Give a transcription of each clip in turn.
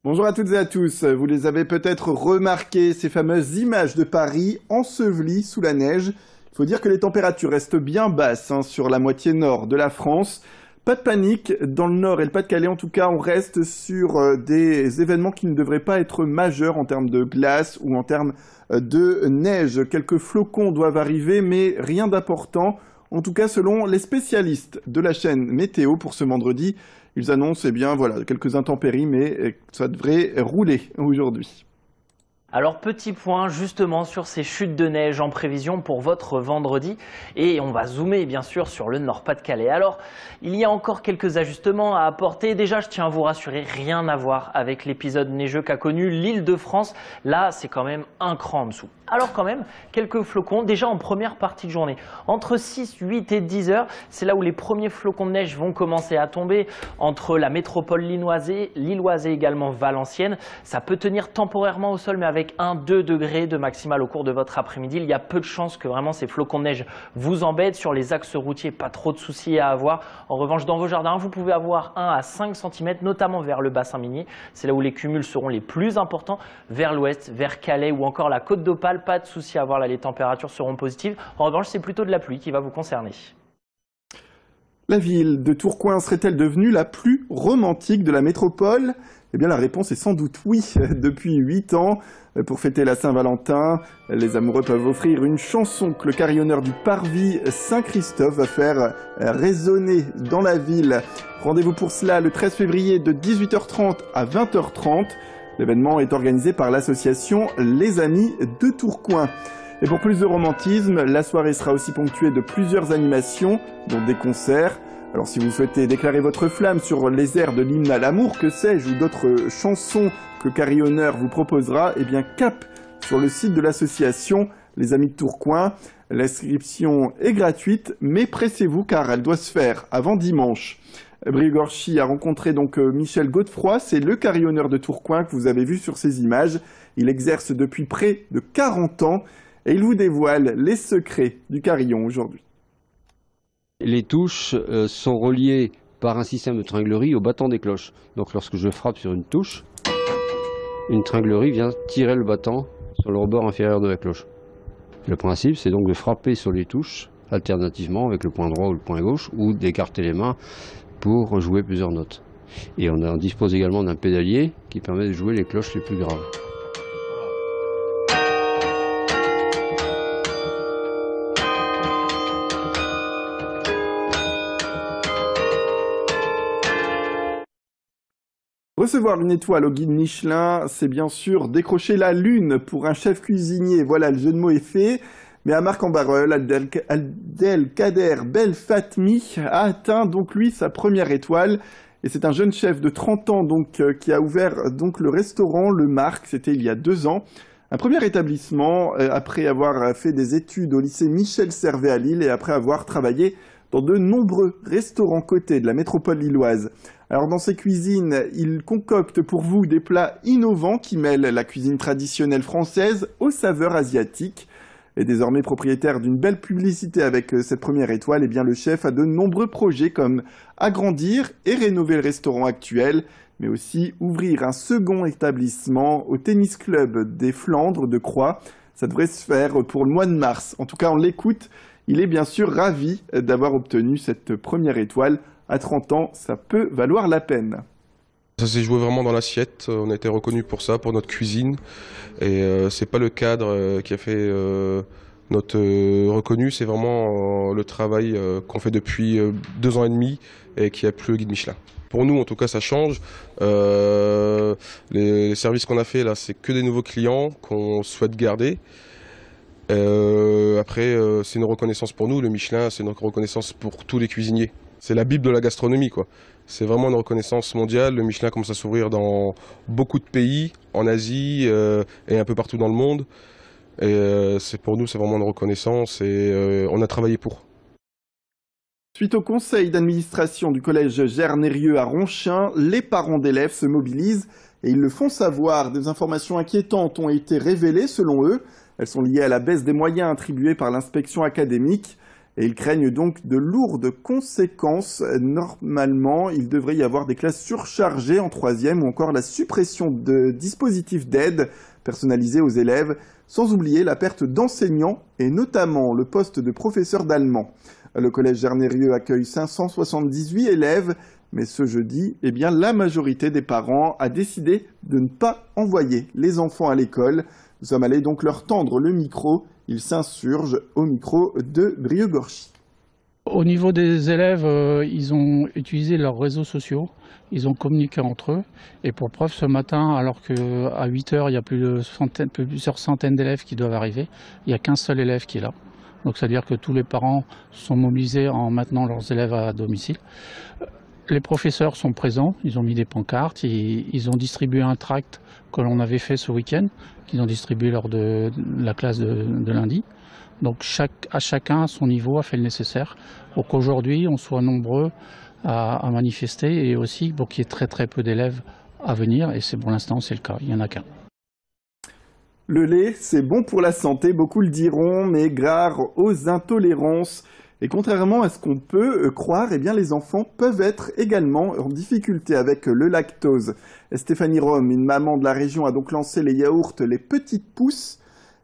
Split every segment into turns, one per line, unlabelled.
Bonjour à toutes et à tous, vous les avez peut-être remarquées, ces fameuses images de Paris ensevelies sous la neige. Il faut dire que les températures restent bien basses sur la moitié nord de la France. Pas de panique, dans le nord et le Pas-de-Calais en tout cas, on reste sur des événements qui ne devraient pas être majeurs en termes de glace ou en termes de neige. Quelques flocons doivent arriver, mais rien d'important. En tout cas, selon les spécialistes de la chaîne Météo pour ce vendredi, ils annoncent quelques intempéries, mais ça devrait rouler aujourd'hui.
Alors petit point justement sur ces chutes de neige en prévision pour votre vendredi et on va zoomer bien sûr sur le Nord-Pas-de-Calais. Alors il y a encore quelques ajustements à apporter. Déjà je tiens à vous rassurer, rien à voir avec l'épisode neigeux qu'a connu l'Île-de-France. Là c'est quand même un cran en dessous. Alors quand même quelques flocons déjà en première partie de journée. Entre 6, 8 et 10 heures, c'est là où les premiers flocons de neige vont commencer à tomber entre la métropole lilloise et également valencienne. Ça peut tenir temporairement au sol mais avec 1-2 degrés de maximal au cours de votre après-midi. Il y a peu de chances que vraiment ces flocons de neige vous embêtent. Sur les axes routiers, pas trop de soucis à avoir. En revanche, dans vos jardins, vous pouvez avoir 1 à 5 cm, notamment vers le bassin minier. C'est là où les cumuls seront les plus importants. Vers l'ouest, vers Calais ou encore la Côte d'Opale, pas de soucis à avoir. Là, les températures seront positives. En revanche, c'est plutôt de la pluie qui va vous concerner.
La ville de Tourcoing serait-elle devenue la plus romantique de la métropole ? Eh bien, la réponse est sans doute oui. Depuis 8 ans, pour fêter la Saint-Valentin, les amoureux peuvent offrir une chanson que le carillonneur du Parvis Saint-Christophe va faire résonner dans la ville. Rendez-vous pour cela le 13 février de 18h30 à 20h30. L'événement est organisé par l'association Les Amis de Tourcoing. Et pour plus de romantisme, la soirée sera aussi ponctuée de plusieurs animations, dont des concerts. Alors si vous souhaitez déclarer votre flamme sur les airs de l'hymne à l'amour, que sais-je, ou d'autres chansons que Carillonneur vous proposera, eh bien cap sur le site de l'association Les Amis de Tourcoing. L'inscription est gratuite, mais pressez-vous car elle doit se faire avant dimanche. Brigorchi a rencontré donc Michel Godefroy, c'est le carillonneur de Tourcoing que vous avez vu sur ces images. Il exerce depuis près de 40 ans et il vous dévoile les secrets du carillon aujourd'hui.
Les touches sont reliées par un système de tringlerie au battant des cloches. Donc lorsque je frappe sur une touche, une tringlerie vient tirer le battant sur le rebord inférieur de la cloche. Le principe, c'est donc de frapper sur les touches alternativement avec le point droit ou le point gauche ou d'écarter les mains pour jouer plusieurs notes. Et on dispose également d'un pédalier qui permet de jouer les cloches les plus graves.
Recevoir une étoile au guide Michelin, c'est bien sûr décrocher la lune pour un chef cuisinier. Voilà, le jeu de mots est fait. Mais à Marc-en-Barœul, Abdelkader Belfatmi a atteint donc lui sa première étoile. Et c'est un jeune chef de 30 ans donc, qui a ouvert donc, le restaurant Le Marc, c'était il y a 2 ans. Un premier établissement après avoir fait des études au lycée Michel Servet à Lille et après avoir travaillé dans de nombreux restaurants cotés de la métropole lilloise. Alors dans ces cuisines, il concocte pour vous des plats innovants qui mêlent la cuisine traditionnelle française aux saveurs asiatiques. Et désormais propriétaire d'une belle publicité avec cette première étoile, eh bien le chef a de nombreux projets comme agrandir et rénover le restaurant actuel, mais aussi ouvrir un second établissement au tennis club des Flandres de Croix. Ça devrait se faire pour le mois de mars. En tout cas, on l'écoute. Il est bien sûr ravi d'avoir obtenu cette première étoile. À 30 ans, ça peut valoir la peine.
Ça s'est joué vraiment dans l'assiette, on a été reconnu pour ça, pour notre cuisine. Et c'est pas le cadre qui a fait notre reconnu, c'est vraiment le travail qu'on fait depuis 2 ans et demi et qui a plu au guide Michelin. Pour nous, en tout cas, ça change. Les services qu'on a fait là, c'est que des nouveaux clients qu'on souhaite garder. Après, c'est une reconnaissance pour nous. Le Michelin, c'est une reconnaissance pour tous les cuisiniers. C'est la Bible de la gastronomie, quoi. C'est vraiment une reconnaissance mondiale. Le Michelin commence à s'ouvrir dans beaucoup de pays, en Asie et un peu partout dans le monde. Et pour nous, c'est vraiment une reconnaissance et on a travaillé pour.
Suite au conseil d'administration du collège Gernérieux à Ronchin, les parents d'élèves se mobilisent et ils le font savoir. Des informations inquiétantes ont été révélées selon eux. Elles sont liées à la baisse des moyens attribués par l'inspection académique. Et ils craignent donc de lourdes conséquences. Normalement, il devrait y avoir des classes surchargées en 3e ou encore la suppression de dispositifs d'aide personnalisés aux élèves, sans oublier la perte d'enseignants et notamment le poste de professeur d'allemand. Le collège Gernérieux accueille 578 élèves, mais ce jeudi, eh bien, la majorité des parents a décidé de ne pas envoyer les enfants à l'école. Nous sommes allés donc leur tendre le micro. Ils s'insurgent au micro de Brieux-Gorchy.
Au niveau des élèves, ils ont utilisé leurs réseaux sociaux, ils ont communiqué entre eux. Et pour preuve, ce matin, alors qu'à 8 h, il y a plusieurs centaines d'élèves qui doivent arriver, il n'y a qu'un seul élève qui est là. Donc c'est-à-dire que tous les parents sont mobilisés en maintenant leurs élèves à domicile. Les professeurs sont présents, ils ont mis des pancartes, ils ont distribué un tract que l'on avait fait ce week-end, qu'ils ont distribué lors de la classe de lundi. Donc à chacun à son niveau a fait le nécessaire pour qu'aujourd'hui on soit nombreux à manifester et aussi pour qu'il y ait très très peu d'élèves à venir, et pour l'instant c'est le cas, il n'y en a qu'un.
Le lait, c'est bon pour la santé, beaucoup le diront, mais gare aux intolérances. Et contrairement à ce qu'on peut croire, eh bien les enfants peuvent être également en difficulté avec le lactose. Et Stéphanie Rome, une maman de la région, a donc lancé les yaourts Les Petites Pousses.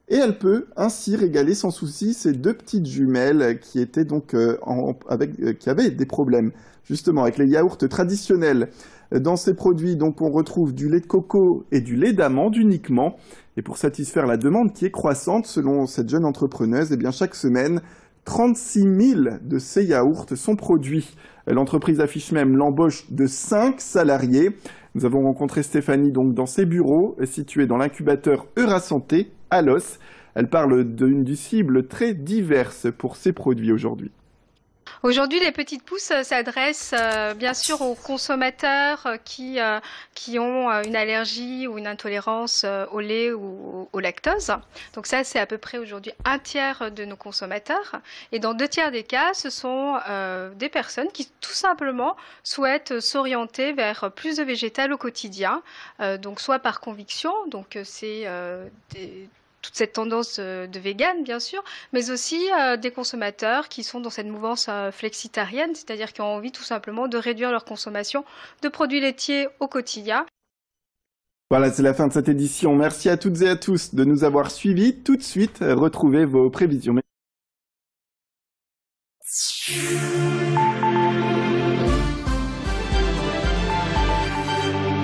Et elle peut ainsi régaler sans souci ses 2 petites jumelles qui étaient donc qui avaient des problèmes justement avec les yaourts traditionnels. Dans ces produits, donc, on retrouve du lait de coco et du lait d'amande uniquement. Et pour satisfaire la demande qui est croissante, selon cette jeune entrepreneuse, eh bien chaque semaine, 36 000 de ces yaourts sont produits. L'entreprise affiche même l'embauche de 5 salariés. Nous avons rencontré Stéphanie donc dans ses bureaux, situés dans l'incubateur Eurasanté à Los. Elle parle d'une cible très diverse pour ces produits aujourd'hui.
Aujourd'hui, les Petites Pousses s'adressent bien sûr aux consommateurs qui ont une allergie ou une intolérance au lait ou au lactose. Donc ça, c'est à peu près aujourd'hui 1/3 de nos consommateurs. Et dans 2/3 des cas, ce sont des personnes qui tout simplement souhaitent s'orienter vers plus de végétal au quotidien. Donc soit par conviction, donc c'est toute cette tendance de vegan, bien sûr, mais aussi des consommateurs qui sont dans cette mouvance flexitarienne, c'est-à-dire qui ont envie tout simplement de réduire leur consommation de produits laitiers au quotidien.
Voilà, c'est la fin de cette édition. Merci à toutes et à tous de nous avoir suivis. Tout de suite, retrouvez vos prévisions.